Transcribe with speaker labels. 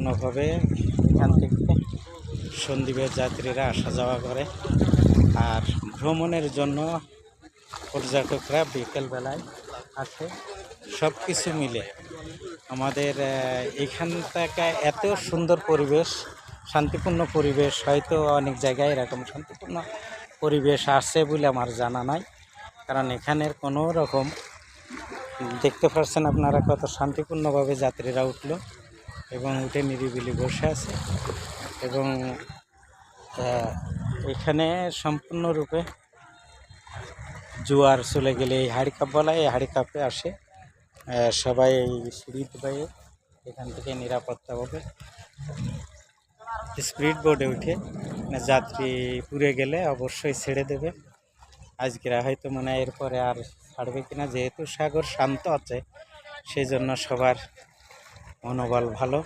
Speaker 1: শান্তিপূর্ণভাবে এখান থেকে সন্দ্বীপের যাত্রীরা আসা যাওয়া করে। আর ভ্রমণের জন্য পর্যটকরা বিকেলবেলায় আসে। সব কিছু মিলে আমাদের এখান থেকে এত সুন্দর পরিবেশ, শান্তিপূর্ণ পরিবেশ, হয়তো অনেক জায়গায় এরকম শান্তিপূর্ণ পরিবেশ আছে বলে আমার জানা নাই। কারণ এখানের কোনো রকম দেখতে পাচ্ছেন আপনারা কত শান্তিপূর্ণভাবে যাত্রীরা উঠলো এবং উঠে নিরিবিলি বসে আছে। এবং এখানে সম্পূর্ণরূপে জোয়ার চলে গেলে এই হাড়ি কাপ বলা, এই হাড়ি কাপে আসে সবাই এই সিঁড়ি বাইয়ে এখান থেকে নিরাপত্তাভাবে স্পিড বোর্ডে উঠে যাত্রী পুড়ে গেলে অবশ্যই ছেড়ে দেবে। আজকের হয়তো মনে হয় এরপরে আর ছাড়বে কিনা, যেহেতু সাগর শান্ত আছে সেই জন্য সবার মনোবল ভালো।